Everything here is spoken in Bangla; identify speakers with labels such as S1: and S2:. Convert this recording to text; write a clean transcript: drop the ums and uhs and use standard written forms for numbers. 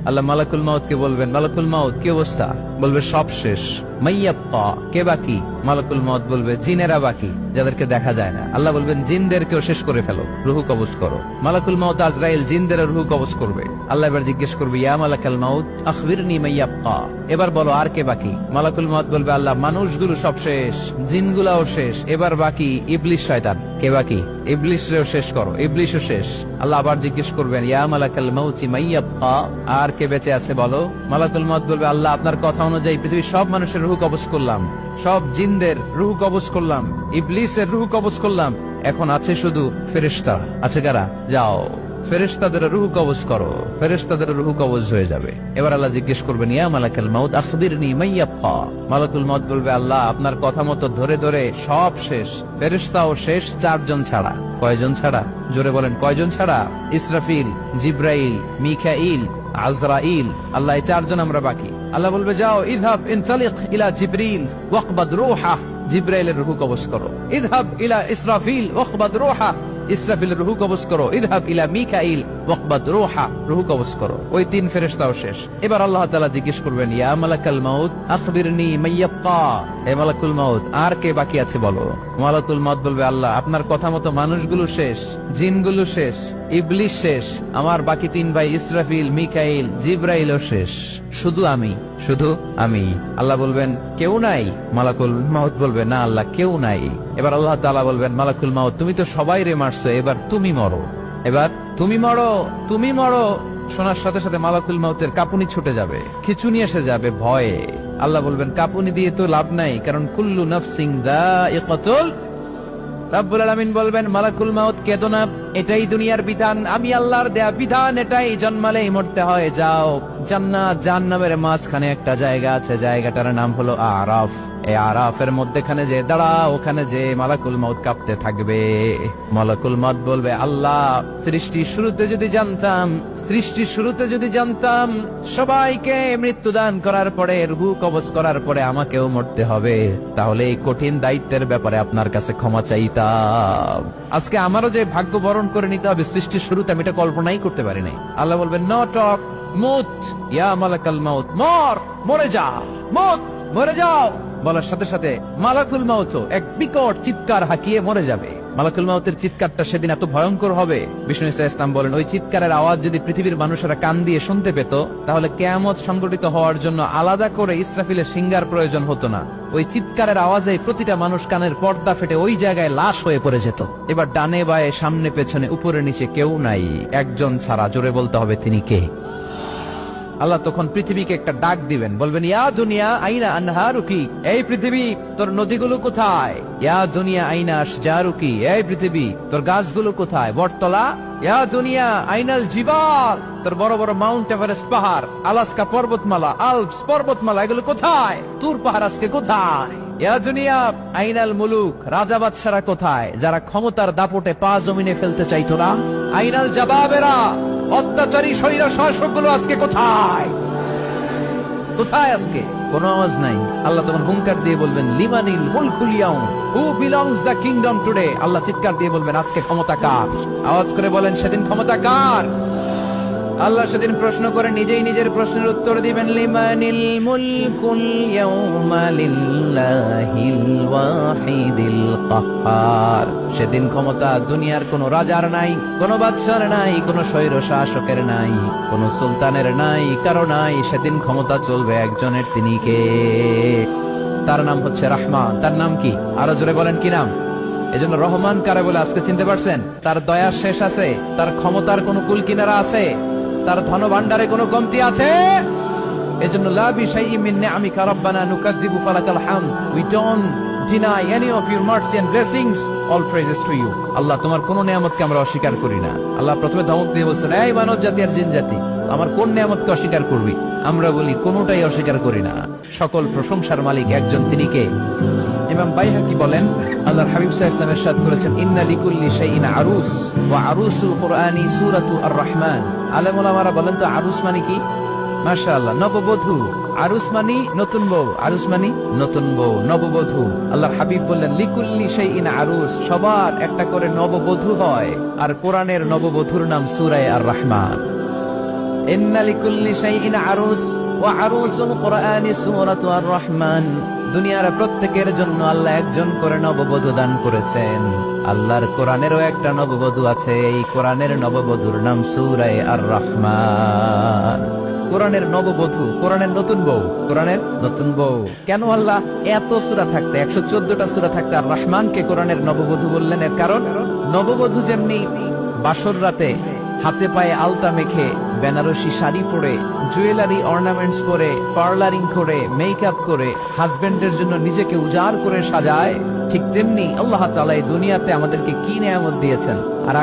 S1: আল্লাহ মালাকুল মাউত কে বলবেন, মালাকুল মাউত কি অবস্থা? বলবে সব শেষ। মাইয়াব্বা, কে বাকি? মালাকুল মাউত বলবে জিনেরা বাকি, যাদেরকে দেখা যায় না। আল্লাহ বলবেন জিনদেরকেও শেষ করে ফেলো, রুহু কবজ করো। মালাকুল মাউত আজরাইল জিনদের রুহু কবজ করবে। আল্লাহ এবার জিজ্ঞেস করবে, ইয়া মালাকাল মাউত আখবিরনি মাইয়াব্বা, এবার বলো আর কে বাকি? মালাকুল মাউত বলবে, আল্লাহ মানুষগুলো সব শেষ, জিনগুলাও শেষ, এবার বাকি ইবলিস শয়তান। কে বাকি? ইবলিসরেও শেষ করো, ইবলিসও শেষ। আল্লাহ আবার জিজ্ঞেস করবেন, ইয়া মালাকাল মাউতি মাইয়াব্বা, আর কে বেঁচে আছে বলো? মালাকুল মাউত বলবে, আল্লাহ আপনার কথা অনুযায়ী পৃথিবীর সব মানুষের রুহু কবজ করলাম, সব জিনদের রুহু কবজ করলাম, ইবলিসের রুহু কবজ করলাম, এখন আছে শুধু ফেরেশতা। আছে কারা? যাও ফেরেশতাদের রুহু কবজ করো। ফেরেশতাদের রুহু কবজ হয়ে যাবে। এবার আল্লাহ জিজ্ঞেস করবেন, ইয়া মালাকাল মাউত আখবিরনি মাইয়াব্বা। মালাকুল মাউত বলবে, আল্লাহ আপনার কথা মতো ধরে ধরে সব শেষ, ফেরেশতাও শেষ, 4 জন ছাড়া। কয়জন ছাড়া? জোরে বলেন, কয়জন ছাড়া? ইসরাফিল, জিব্রাইল, মিকাইল, আজরাইল। আল্লাহ এই 4 জন আমরা বাকি। আল্লাহ বলবে, যাও ইযহাব ইনতালিক ইলা জিবরিল ওয়াকবাদ রূহা, জিব্রাইলের রুহু কবজ করো। ইযহাব ইলা ইসরাফিল ওয়াকবাদ রূহা, ইসরাফিলের রুহু কবজ করো। ইযহাব ইলা মিকাইল ওয়াকবাদ রূহা, রুহু কবজ করো। ওই 3 ফেরেশতাও শেষ। এবার আল্লাহ তাআলা জিজ্ঞেস করবেন, ইয়া মালাকাল মাউত আখবিরনি মাইয়াব্বা, হে মালাকুল মাউত আর কে বাকি আছে বলো? মালাকুল মাউত বলবে, আল্লাহ আপনার কথা মতো মানুষগুলো শেষ, জিনগুলো শেষ, ইবলিস শেষ, আমার বাকি 3 ভাই ইসরাফিল, মিকাইল, জিব্রাইলও শেষ, শুধু আমি, শুধু আমি। আল্লাহ বলবেন, কেউ নাই? মালাকুল মাউত বলবে, না আল্লাহ কেউ নাই। এবার আল্লাহ তাআলা বলবেন, মালাকুল মাউত তুমি তো সবাই রে মারছো, এবার তুমি মরো, এবার তুমি মরো, তুমি মরো। শোনার সাথে সাথে মালাকুল মাউতের কাঁপুনি ছুটে যাবে, খিচুনি এসে যাবে ভয়ে। আল্লাহ বলবেন, কাঁপুনি দিয়ে তো লাভ নাই, কারণ কুল্লু নাফসিন যায়িকাতুল। রব্বুল আলামিন বলবেন, মালাকুল মাউত কেঁদো না, এটাই দুনিয়ার বিধান, আমি আল্লাহর দেয়া বিধান, এটাই, জন্মালেই মরতে হয়। যাও, জান্নাত জাহান্নামের মাঝখানে একটা জায়গা আছে, জায়গাটার নাম হলো আরাফ। এই আরাফের মধ্যখানে যে দাঁড়াও, ওখানে যে মালাকুল মাউত কাঁপতে থাকবে। মালাকুল মাউত বলবে, আল্লাহ সৃষ্টির শুরুতে যদি জানতাম, সৃষ্টির শুরুতে যদি জানতাম সবাইকে মৃত্যুদান করার পরে, রুহু কবজ করার পরে আমাকেও মরতে হবে, তাহলে এই কঠিন দায়িত্বের ব্যাপারে আপনার কাছে ক্ষমা চাইতাম। আজকে আমারও যে ভাগ্য বরণ করে নিতে হবে সৃষ্টির শুরুতে, আমি এটা কল্পনাই করতে পারি নাই। আল্লাহ বলবেন, নো টক, মুত ইয়া মালাকাল মাউত, মর, মরে যা, মুত, মরে যাও। বলার সাথে সাথে মালাকুল মাউত এক বিকট চিৎকার হাঁকিয়ে মরে যাবে। মালাকুল মাউতের চিৎকারটা সেদিন এত ভয়ঙ্কর হবে, বিষ্ণু ইসা ইসলাম বলেন, ওই চিৎকারের আওয়াজ যদি পৃথিবীর মানুষেরা কান দিয়ে শুনতে পেত, তাহলে কিয়ামত সংগঠিত হওয়ার জন্য আলাদা করে ইসরাফিলের সিঙ্গার প্রয়োজন হতো না। ওই চিৎকারের আওয়াজে প্রতিটা মানুষ কানের পর্দা ফেটে ওই জায়গায় লাশ হয়ে পড়ে যেত। এবার ডানে বায়ে, সামনে পেছনে, উপরে নিচে কেউ নাই, একজন ছাড়া। জোরে বলতে হবে, তিনি কে? আল্লাহ তখন পৃথিবীকে একটা ডাক দিবেন, বলবেন, ইয়া দুনিয়া আইনা আনহারুকি, এই পৃথিবী তোর নদীগুলো কোথায়? ইয়া দুনিয়া আইনা আশজারুকি, এই পৃথিবী তোর গাছগুলো কোথায়? বটতলা। ইয়া দুনিয়া আইনাল জিবাল, তোর বড় বড় মাউন্ট এভারেস্ট পাহাড়, আলাস্কা পর্বতমালা, আলপস পর্বতমালা, এগুলো কোথায়? তুর পাহাড় আজকে কোথায়? ইয়া দুনিয়া আইনাল মুলুক, রাজা বাদশারা কোথায়, যারা ক্ষমতার দাপটে পা জমিনে ফেলতে চাইতো না? আইনাল জাবাবেরা, অত্যাচারী স্বৈর শাসকগুলো আজকে কোথায়? কোথায় আজকে? কোনো আওয়াজ নাই। আল্লাহ তখন হুঙ্কার দিয়ে বলবেন, লিমানিল মুলকুল ইয়াউম, who belongs the kingdom today. Allah চিৎকার দিয়ে বলবেন, আজকে ক্ষমতা কার? আওয়াজ করে বলেন, সেদিন ক্ষমতা কার? আল্লাহ সেদিন প্রশ্ন করে নিজেই নিজের প্রশ্নের উত্তর দিবেন, লিমানিল মুলকুল ইয়াউমা লিল্লাহিল ওয়াহিদিল কাহ্হার। সেদিন ক্ষমতা দুনিয়ার কোন রাজার নাই, কোন বাদশার নাই, কোন স্বৈর শাসকের নাই, কোন সুলতানের নাই, কারো নাই। সেদিন ক্ষমতা চলবে একজনের, তিনি কে? তার নাম হচ্ছে রহমান। তার নাম কি? আরো জোরে বলেন, কি নাম? এজন্য রহমান কারে বলে আজকে চিনতে পারছেন? তার দয়ার শেষ আছে? তার ক্ষমতার কোন কুল কিনারা আছে? তার ধন ভান্ডারে কোনো কমতি আছে? এজন্য লা বিশাইইন মিন নিআমিকা রাব্বানা নুকাযযিবু ফালাকাল হামদ, we don't deny any of your mercy and blessings, all praises to you। আল্লাহ তোমার কোন নিয়ামতকে আমরা অস্বীকার করি না। আল্লাহ প্রথমে ধমক দিয়ে বলছেন, এই মানব জাতি আর জিন জাতি, আমার কোন নিয়ামতকে অস্বীকার করবি? আমরা বলি, কোনটাই অস্বীকার করি না। সকল প্রশংসার মালিক একজন, তিনি কে? ইমাম বাইহাকি বলেন, আল্লাহর হাবিব সাল্লাল্লাহু আলাইহি ওয়াসাল্লাম ইরশাদ করেছেন, ইন্না লিকুল্লি শাইইন আরুস ওয়া আরুসুল কুরআনি সূরাতু আর-রাহমান। আলেম ওলামারা বলেন তো আরুস মানে কি? মাশাআল্লাহ, নববধূ। আরুস মানি নতুন বউ, আরুস মানি নতুন বউ, নববধূ। আল্লাহর হাবিব বললেন, লিকুল্লি শাইইন আরুস, সবার একটা করে নববধূ হয়। আর কোরআনের নববধূর নাম সূরা আর-রাহমান। ইন্না লিকুল্লি শাইইন আরুস ওয়া আরুসুল কুরআনি সূরাতু আর-রাহমান। দুনিয়ার প্রত্যেকের জন্য আল্লাহ একজন করে নববধূ দান করেছেন। আল্লাহর কোরআনেরও একটা নববধূ আছে, এই কোরআনের নববধূর নাম সূরা আর-রাহমান। কোরআনের নববধূ, কোরআনের নতুন বউ, কোরআনের নতুন বউ। কেন আল্লাহ এত সূরা থাকতে, 114টা সূরা থাকতে আর রহমানকে কোরআনের নববধূ বললেন? এর কারণ, নববধূ যেমনি বাসর রাতে হাতে পায়ে আলতা মেখে, বেনারসি শাড়ি পরে, জুয়েলারি অর্নামেন্টস পরে, পার্লারিং করে, মেকআপ করে হাজবেন্ডের জন্য নিজেকে উজাড় করে সাজায়, ঠিক তেমনি আল্লাহ তাআলা এই দুনিয়াতে আমাদেরকে কি নিয়ামত দিয়েছেন, আর